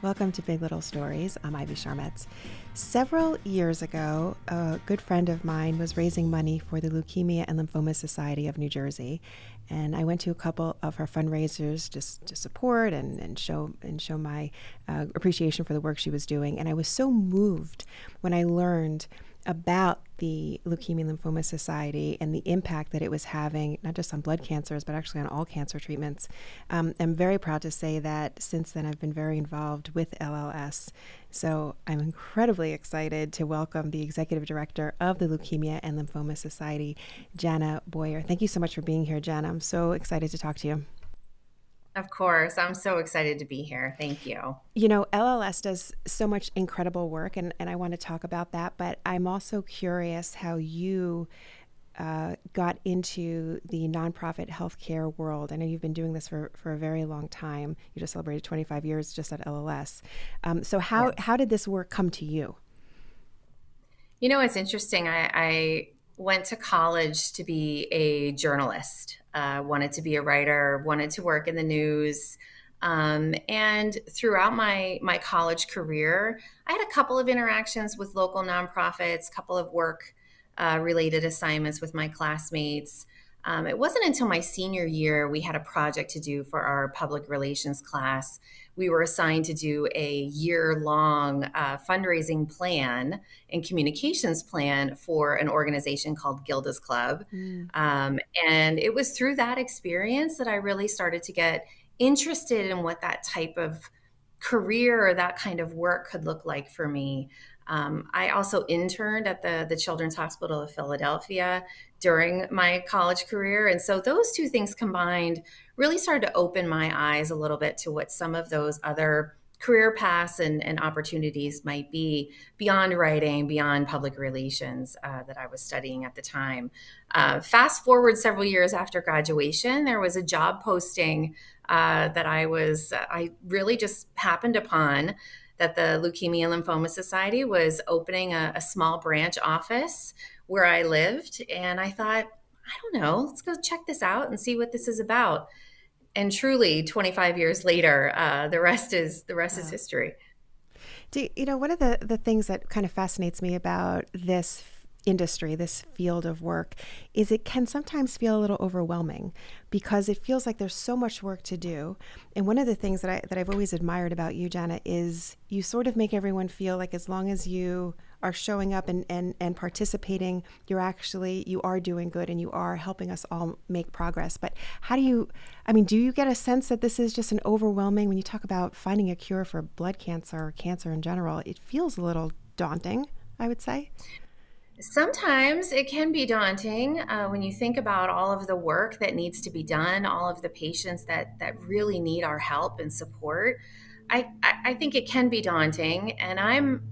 Welcome to Big Little Stories. I'm Ivy Sharmetz. Several years ago, a good friend of mine was raising money for the Leukemia and Lymphoma Society of New Jersey, and I went to a couple of her fundraisers just to support and show my appreciation for the work she was doing. And I was so moved when I learned about the Leukemia and Lymphoma Society and the impact that it was having, not just on blood cancers, but actually on all cancer treatments. I'm very proud to say that since then I've been very involved with LLS. So I'm incredibly excited to welcome the Executive Director of the Leukemia and Lymphoma Society, Jana Boyer. Thank you so much for being here, Jana. I'm so excited to talk to you. Of course. I'm so excited to be here. Thank you. You know, LLS does so much incredible work, and I want to talk about that, but I'm also curious how you got into the nonprofit healthcare world. I know you've been doing this for a very long time. You just celebrated 25 years just at LLS. So Yeah. how did this work come to you? You know, it's interesting. I went to college to be a journalist, wanted to be a writer, wanted to work in the news. And throughout my college career, I had a couple of interactions with local nonprofits, a couple of work related assignments with my classmates. It wasn't until my senior year we had a project to do for our public relations class. We were assigned to do a year-long fundraising plan and communications plan for an organization called Gilda's Club. Mm. Um, and it was through that experience that I really started to get interested in what that type of career or that kind of work could look like for me. I also interned at the Children's Hospital of Philadelphia during my college career. And so those two things combined really started to open my eyes a little bit to what some of those other career paths and opportunities might be beyond writing, beyond public relations that I was studying at the time. Fast forward several years after graduation, there was a job posting that I really just happened upon, that the Leukemia and Lymphoma Society was opening a small branch office where I lived. And I thought, I don't know, let's go check this out and see what this is about. And truly, 25 years later, the rest is Wow. history. You know, one of the things that kind of fascinates me about this industry, this field of work, is it can sometimes feel a little overwhelming because it feels like there's so much work to do. And one of the things that I've always admired about you, Jana, is you sort of make everyone feel like as long as you are showing up and participating, you are doing good and you are helping us all make progress. But do you get a sense that this is just an overwhelming, when you talk about finding a cure for blood cancer or cancer in general, it feels a little daunting, I would say? Sometimes it can be daunting when you think about all of the work that needs to be done, all of the patients that really need our help and support. I think it can be daunting, and I'm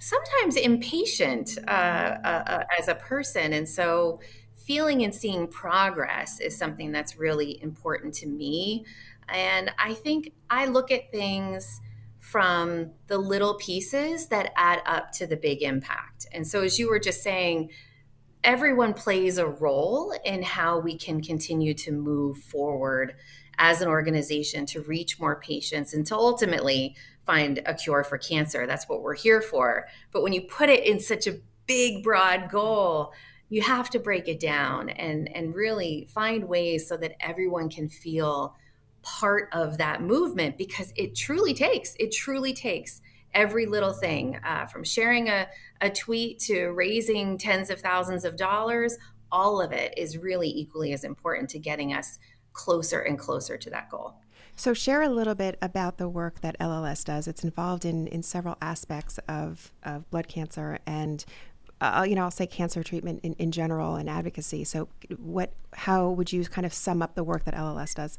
sometimes impatient as a person. And so feeling and seeing progress is something that's really important to me. And I think I look at things from the little pieces that add up to the big impact. And so, as you were just saying, everyone plays a role in how we can continue to move forward as an organization to reach more patients and to ultimately find a cure for cancer. That's what we're here for. But when you put it in such a big, broad goal, you have to break it down and really find ways so that everyone can feel part of that movement, because it truly takes every little thing, from sharing a tweet to raising tens of thousands of dollars. All of it is really equally as important to getting us closer and closer to that goal. So share a little bit about the work that LLS does. It's involved in several aspects of blood cancer and I'll say cancer treatment in general and advocacy. So how would you kind of sum up the work that LLS does?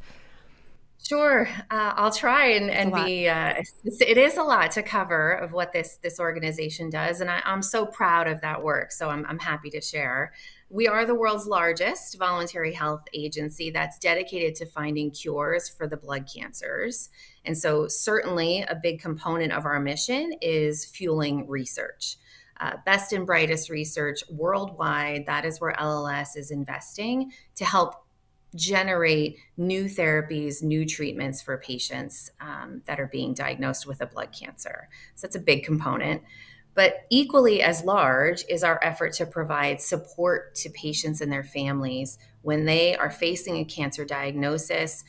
Sure, I'll try and, It's a and lot. be. It is a lot to cover of what this organization does, and I'm so proud of that work. So I'm happy to share. We are the world's largest voluntary health agency that's dedicated to finding cures for the blood cancers, and so certainly a big component of our mission is fueling research. Best and brightest research worldwide. That is where LLS is investing to help generate new therapies, new treatments for patients that are being diagnosed with a blood cancer. So that's a big component. But equally as large is our effort to provide support to patients and their families when they are facing a cancer diagnosis,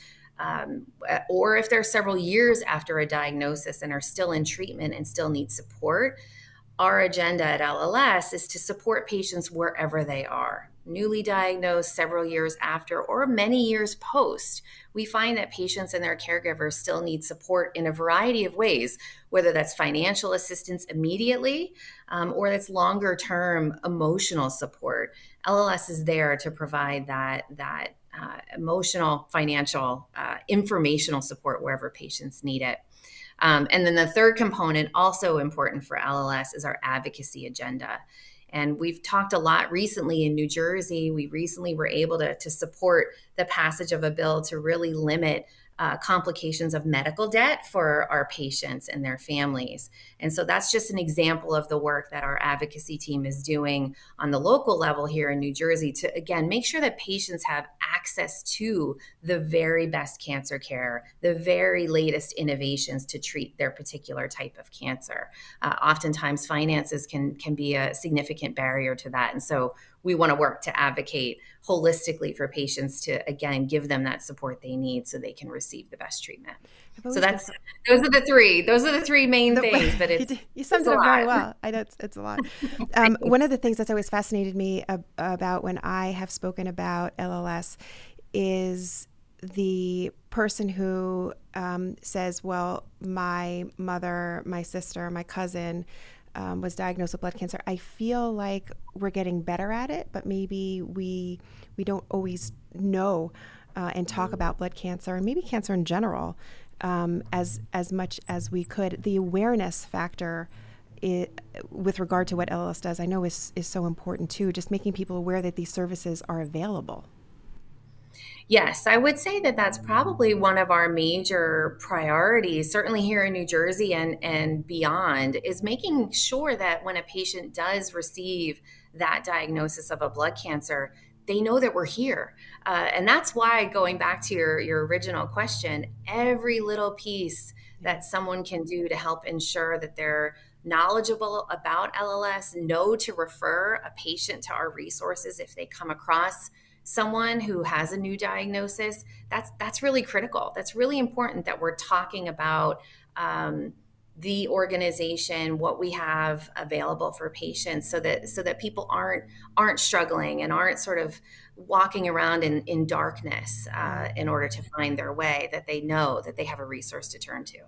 or if they're several years after a diagnosis and are still in treatment and still need support. Our agenda at LLS is to support patients wherever they are, newly diagnosed, several years after, or many years post. We find that patients and their caregivers still need support in a variety of ways, whether that's financial assistance immediately, or that's longer term emotional support. LLS is there to provide that emotional, financial, informational support wherever patients need it. And then the third component, also important for LLS, is our advocacy agenda. And we've talked a lot recently in New Jersey. We recently were able to support the passage of a bill to really limit complications of medical debt for our patients and their families. And so that's just an example of the work that our advocacy team is doing on the local level here in New Jersey to, again, make sure that patients have access to the very best cancer care, the very latest innovations to treat their particular type of cancer. Oftentimes, finances can be a significant barrier to that. And so we want to work to advocate holistically for patients to, again, give them that support they need so they can receive the best treatment. So those are the three main things, but you summed it up very well. I know it's a lot. One of the things that's always fascinated me about when I have spoken about LLS is the person who says, well, my mother, my sister, my cousin was diagnosed with blood cancer. I feel like we're getting better at it, but maybe we don't always know and talk about blood cancer and maybe cancer in general as much as we could. The awareness factor with regard to what LLS does, I know is so important too, just making people aware that these services are available. Yes, I would say that that's probably one of our major priorities, certainly here in New Jersey and beyond, is making sure that when a patient does receive that diagnosis of a blood cancer, they know that we're here. And that's why, going back to your original question, every little piece that someone can do to help ensure that they're knowledgeable about LLS, know to refer a patient to our resources if they come across someone who has a new diagnosis, that's really critical. That's really important that we're talking about the organization, what we have available for patients, so that people aren't struggling and aren't sort of walking around in darkness in order to find their way, that they know that they have a resource to turn to.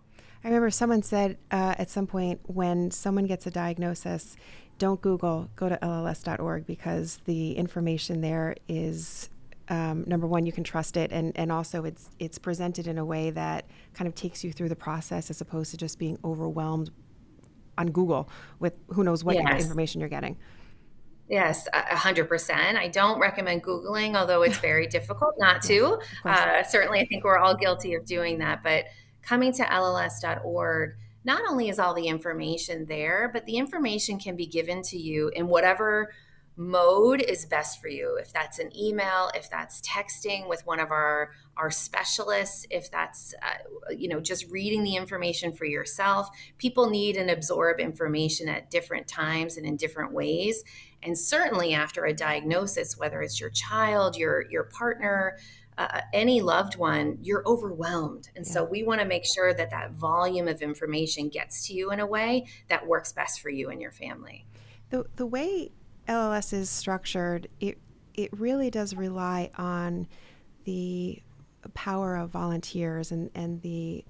I remember someone said at some point, when someone gets a diagnosis, don't Google, go to lls.org, because the information there is, number one, you can trust it, and also it's presented in a way that kind of takes you through the process as opposed to just being overwhelmed on Google with who knows what information you're getting. Yes, 100%. I don't recommend Googling, although it's very difficult not to. Certainly, I think we're all guilty of doing that, but coming to lls.org, not only is all the information there, but the information can be given to you in whatever mode is best for you. If that's an email, if that's texting with one of our specialists, if that's just reading the information for yourself. People need and absorb information at different times and in different ways. And certainly after a diagnosis, whether it's your child, your partner, any loved one, you're overwhelmed. And so we want to make sure that volume of information gets to you in a way that works best for you and your family. The way LLS is structured, it really does rely on the power of volunteers and the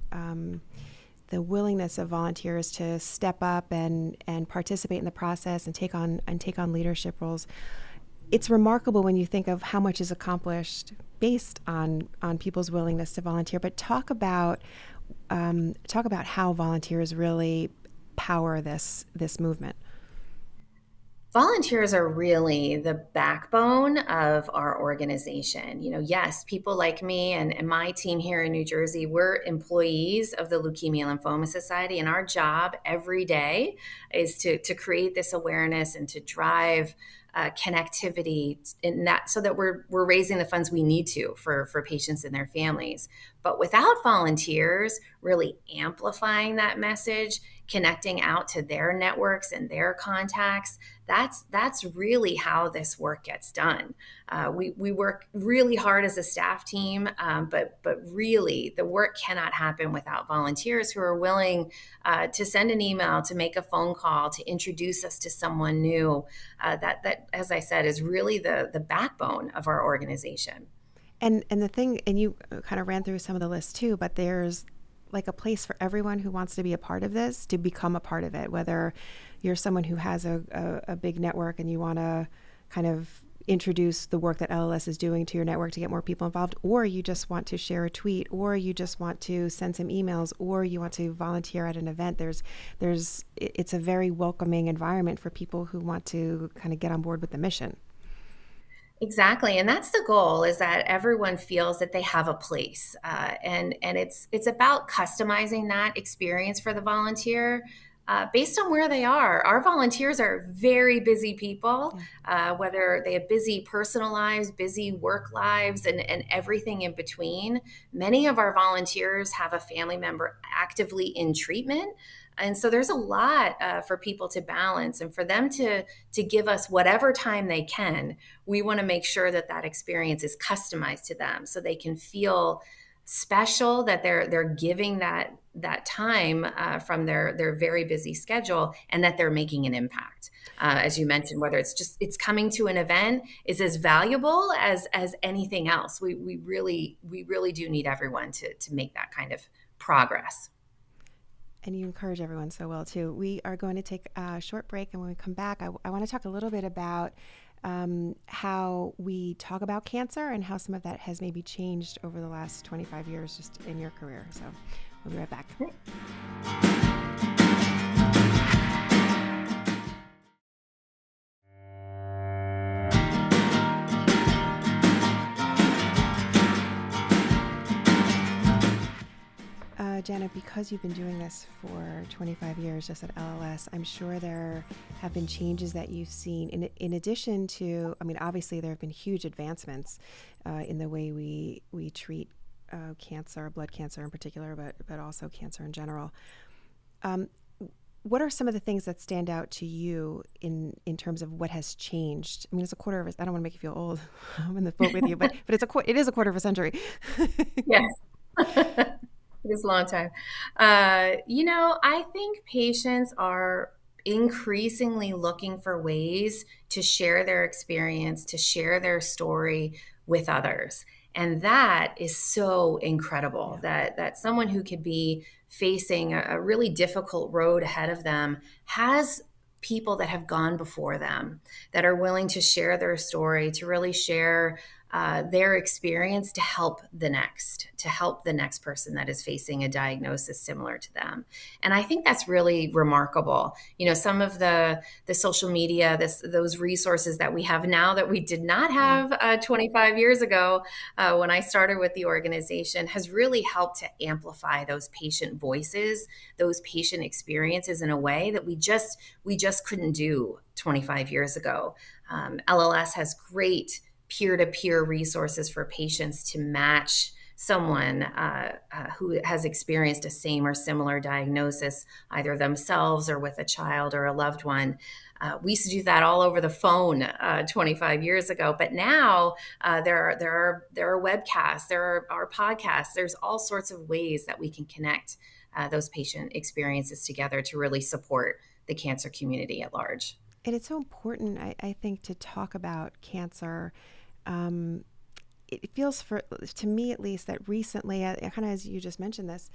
willingness of volunteers to step up and participate in the process and take on leadership roles. It's remarkable when you think of how much is accomplished based on people's willingness to volunteer. But talk about how volunteers really power this movement. Volunteers are really the backbone of our organization. Yes, people like me and my team here in New Jersey, we're employees of the Leukemia Lymphoma Society, and our job every day is to create this awareness and to drive connectivity in that, so that we're raising the funds we need to for patients and their families. But without volunteers really amplifying that message, connecting out to their networks and their contacts, that's really how this work gets done. We work really hard as a staff team, but really the work cannot happen without volunteers who are willing to send an email, to make a phone call, to introduce us to someone new. That, as I said, is really the backbone of our organization. And the thing, and you kind of ran through some of the lists too, but there's like a place for everyone who wants to be a part of this to become a part of it, whether you're someone who has a big network and you want to kind of introduce the work that LLS is doing to your network to get more people involved, or you just want to share a tweet, or you just want to send some emails, or you want to volunteer at an event. It's a very welcoming environment for people who want to kind of get on board with the mission. Exactly, and that's the goal: is that everyone feels that they have a place, and it's about customizing that experience for the volunteer based on where they are. Our volunteers are very busy people, whether they have busy personal lives, busy work lives, and everything in between. Many of our volunteers have a family member actively in treatment. And so there's a lot for people to balance, and for them to give us whatever time they can. We want to make sure that that experience is customized to them, so they can feel special, that they're giving that time from their very busy schedule, and that they're making an impact. As you mentioned, whether it's coming to an event is as valuable as anything else. We really do need everyone to make that kind of progress. And you encourage everyone so well too. We are going to take a short break, and when we come back, I want to talk a little bit about how we talk about cancer and how some of that has maybe changed over the last 25 years just in your career. So we'll be right back. Jana, because you've been doing this for 25 years just at LLS, I'm sure there have been changes that you've seen in addition to, I mean, obviously there have been huge advancements in the way we treat cancer, blood cancer in particular, but also cancer in general. What are some of the things that stand out to you in terms of what has changed? I mean, it's a quarter of I don't want to make you feel old. I'm in the boat with you, but it is a quarter of a century. Yes. It is a long time. I think patients are increasingly looking for ways to share their experience, to share their story with others. And that is so incredible, that someone who could be facing a really difficult road ahead of them has people that have gone before them, that are willing to share their story, to really share their experience to help the next person that is facing a diagnosis similar to them. And I think that's really remarkable. Some of the social media, those resources that we have now that we did not have 25 years ago when I started with the organization, has really helped to amplify those patient voices, those patient experiences in a way that we just couldn't do 25 years ago. LLS has great peer-to-peer resources for patients to match someone who has experienced a same or similar diagnosis, either themselves or with a child or a loved one. We used to do that all over the phone 25 years ago, but now there are webcasts, there are podcasts, there's all sorts of ways that we can connect those patient experiences together to really support the cancer community at large. And it's so important, I think, to talk about cancer. It feels, to me at least, that recently, kind of as you just mentioned this,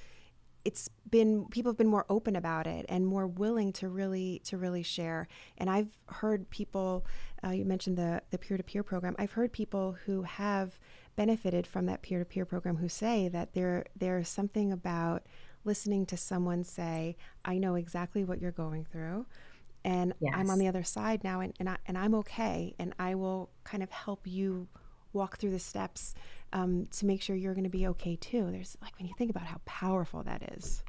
people have been more open about it and more willing to really share. And I've heard people, you mentioned the peer-to-peer program. I've heard people who have benefited from that peer-to-peer program who say that there's something about listening to someone say, I know exactly what you're going through, and I'm on Yes. the other side now, and I'm okay, and I will kind of help you walk through the steps to make sure you're going to be okay too. There's like, when you think about how powerful that is,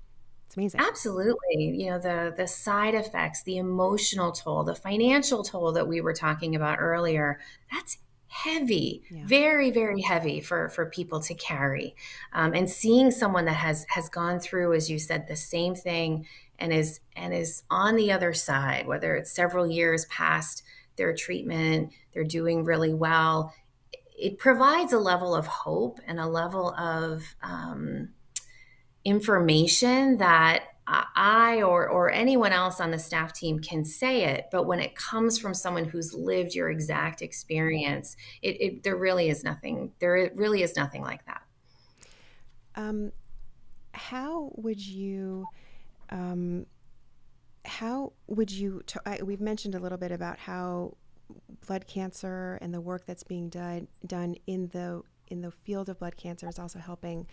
it's amazing. Absolutely. The side effects, the emotional toll, the financial toll that we were talking about earlier, that's heavy, Yeah. very, very heavy for people to carry. And seeing someone that has gone through, as you said, the same thing and is on the other side, whether it's several years past their treatment, they're doing really well. It provides a level of hope and a level of information that I or anyone else on the staff team can say it, but when it comes from someone who's lived your exact experience, there really is nothing. There really is nothing like that. Um, how would you um, we've mentioned a little bit about how blood cancer and the work that's being done in the field of blood cancer is also helping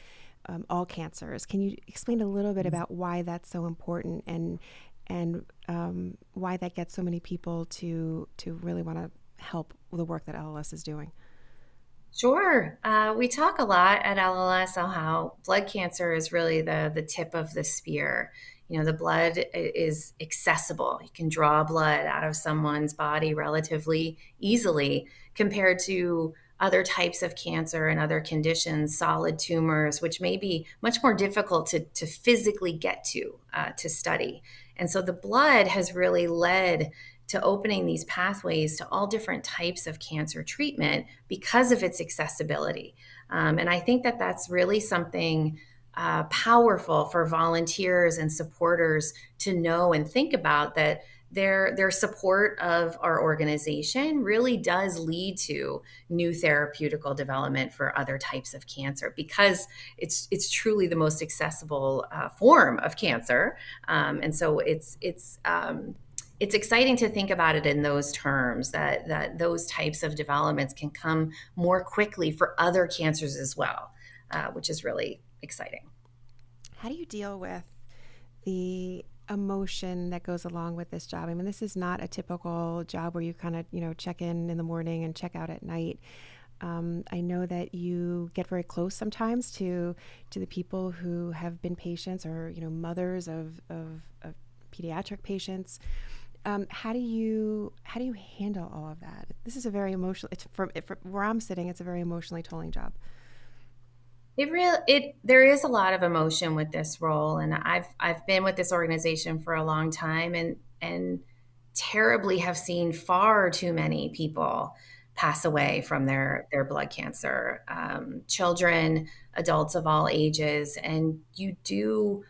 all cancers. Can you explain a little bit about why that's so important, and why that gets so many people to really want to help the work that LLS is doing? Sure. We talk a lot at LLS on how blood cancer is really the tip of the spear. The blood is accessible. You can draw blood out of someone's body relatively easily compared to other types of cancer and other conditions, solid tumors, which may be much more difficult to physically get to study. And so the blood has really led to opening these pathways to all different types of cancer treatment because of its accessibility. And I think that that's really something powerful for volunteers and supporters to know and think about, that their support of our organization really does lead to new therapeutical development for other types of cancer, because it's truly the most accessible form of cancer. And so it's exciting to think about it in those terms, that those types of developments can come more quickly for other cancers as well, which is really exciting. How do you deal with the emotion that goes along with this job? I mean, this is not a typical job where you kind of, check in the morning and check out at night. I know that you get very close sometimes to the people who have been patients, or mothers of pediatric patients. How do you handle all of that? This is a very emotional. It's from where I'm sitting. It's a very emotionally tolling job. There is a lot of emotion with this role, and I've been with this organization for a long time, and terribly have seen far too many people pass away from their blood cancer, children, adults of all ages, and you do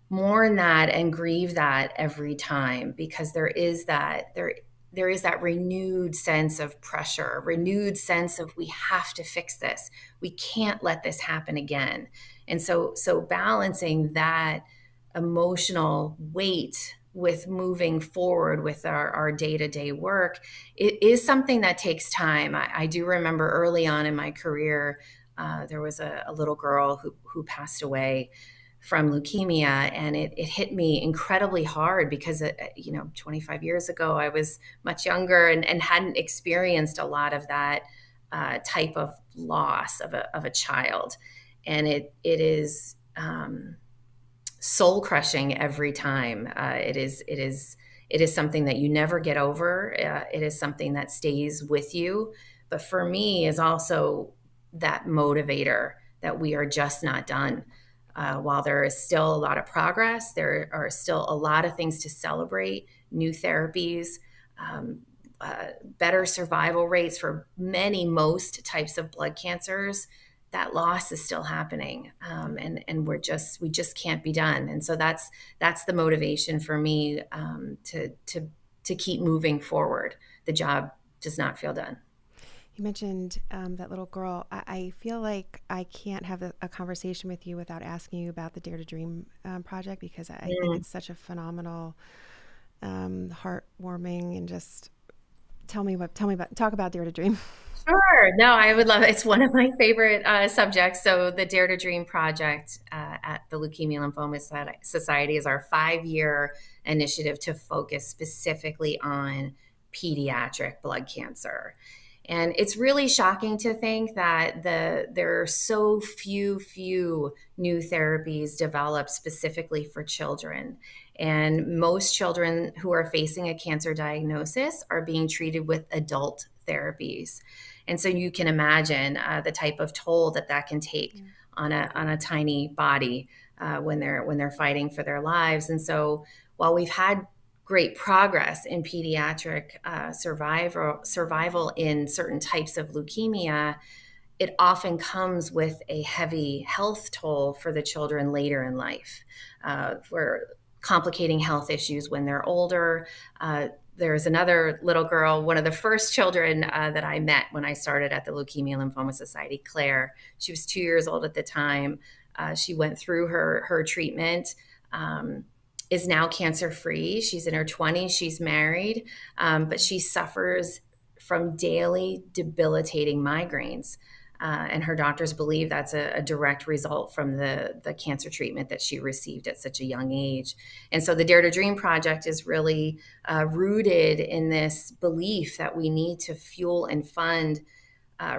mourn that and grieve that every time, because there is that renewed sense of pressure, renewed sense of, we have to fix this, we can't let this happen again. And so balancing that emotional weight with moving forward with our day-to-day work, it is something that takes time. I do remember early on in my career, there was a little girl who passed away from leukemia, and it hit me incredibly hard, because 25 years ago I was much younger and hadn't experienced a lot of that type of loss of a child, and it is soul crushing every time. It is something that you never get over. It is something that stays with you, but for me is also that motivator that we are just not done. While there is still a lot of progress, there are still a lot of things to celebrate, new therapies, um, better survival rates for most types of blood cancers. That loss is still happening, and we just can't be done. And so that's the motivation for me, to keep moving forward. The job does not feel done. You mentioned that little girl. I feel like I can't have a conversation with you without asking you about the Dare to Dream project, because I think Mm. it's such a phenomenal, heartwarming, and just Talk about Dare to Dream. Sure. No, I would love it. It's one of my favorite subjects. So, the Dare to Dream project at the Leukemia Lymphoma Society is our 5-year initiative to focus specifically on pediatric blood cancer. And it's really shocking to think that there are so few new therapies developed specifically for children. And most children who are facing a cancer diagnosis are being treated with adult therapies. And so you can imagine the type of toll that can take on a tiny body when they're fighting for their lives. And so while we've had great progress in pediatric survival in certain types of leukemia, it often comes with a heavy health toll for the children later in life, for complicating health issues when they're older. There's another little girl, one of the first children that I met when I started at the Leukemia Lymphoma Society, Claire. She was 2 years old at the time. She went through her treatment, is now cancer-free. She's in her 20s. She's married, but she suffers from daily debilitating migraines. And her doctors believe that's a direct result from the cancer treatment that she received at such a young age. And so the Dare to Dream project is really rooted in this belief that we need to fuel and fund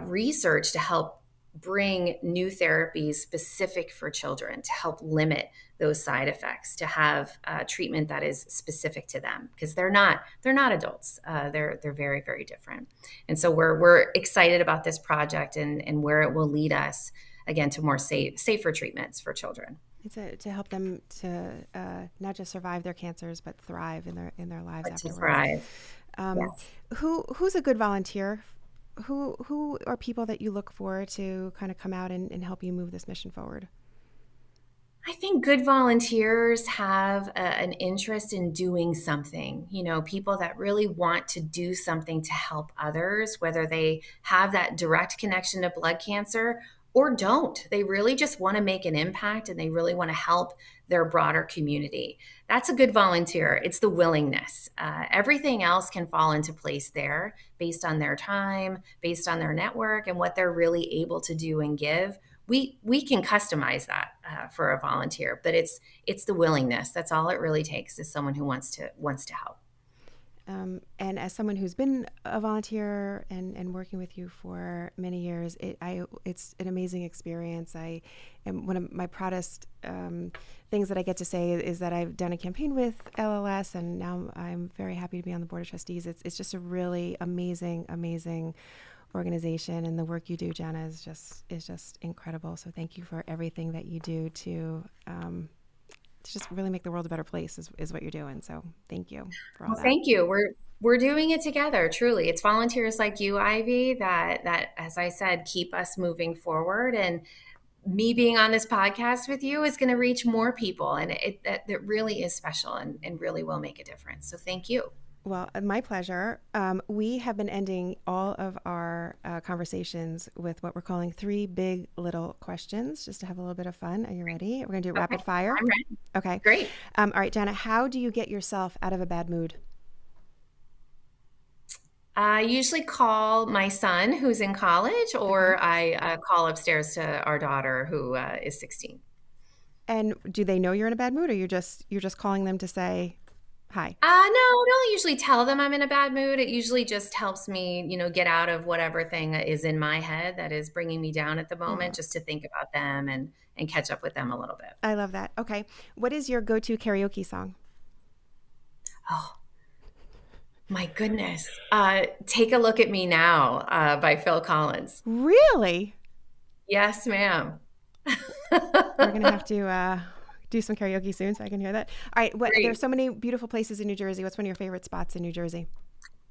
research to help bring new therapies specific for children, to help limit those side effects, to have treatment that is specific to them, because they're not adults. They're very, very different. And so we're excited about this project and where it will lead us, again, to more safer treatments for children. It's to help them to not just survive their cancers, but thrive in their lives afterwards. To thrive. Yes. Who's a good volunteer? Who are people that you look for to kind of come out and help you move this mission forward? I think good volunteers have an interest in doing something, people that really want to do something to help others, whether they have that direct connection to blood cancer or don't. They really just want to make an impact and they really want to help their broader community. That's a good volunteer. It's the willingness. Everything else can fall into place there based on their time, based on their network, and what they're really able to do and give. We can customize that for a volunteer, but it's the willingness. That's all it really takes, is someone who wants to help. And as someone who's been a volunteer and working with you for many years, it's an amazing experience. One of my proudest things that I get to say is that I've done a campaign with LLS, and now I'm very happy to be on the board of trustees. It's just a really amazing organization, and the work you do, Jana, is just incredible. So thank you for everything that you do to just really make the world a better place is what you're doing. So thank you for all that. Thank you. We're doing it together. Truly, it's volunteers like you, Ivy, that as I said, keep us moving forward. And me being on this podcast with you is going to reach more people, and it really is special and really will make a difference. So thank you. Well, my pleasure. We have been ending all of our conversations with what we're calling 3 big little questions, just to have a little bit of fun. Are you ready? We're going to do rapid fire. I'm ready. Okay. Great. All right, Jana, how do you get yourself out of a bad mood? I usually call my son, who's in college, or I call upstairs to our daughter, who is 16. And do they know you're in a bad mood, or you're just calling them to say hi? No, I don't usually tell them I'm in a bad mood. It usually just helps me, get out of whatever thing is in my head that is bringing me down at the moment, just to think about them and catch up with them a little bit. I love that. Okay. What is your go-to karaoke song? Oh, my goodness. Take a Look at Me Now by Phil Collins. Really? Yes, ma'am. We're going to have to do some karaoke soon so I can hear that. All right. There's so many beautiful places in New Jersey. What's one of your favorite spots in New Jersey?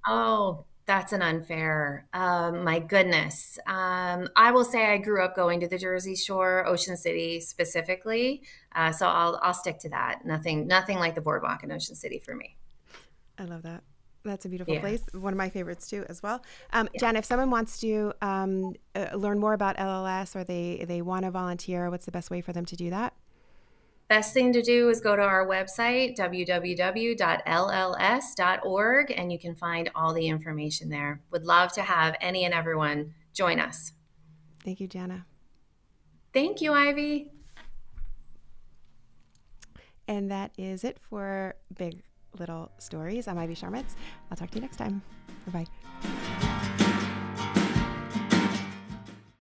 Oh, that's an unfair. My goodness. I will say I grew up going to the Jersey Shore, Ocean City specifically. So I'll stick to that. Nothing like the boardwalk in Ocean City for me. I love that. That's a beautiful place. One of my favorites too, as well. Jan, if someone wants to learn more about LLS, or they want to volunteer, what's the best way for them to do that? Best thing to do is go to our website, www.lls.org, and you can find all the information there. Would love to have any and everyone join us. Thank you, Jana. Thank you, Ivy. And that is it for Big Little Stories. I'm Ivy Sharmatz. I'll talk to you next time. Bye-bye.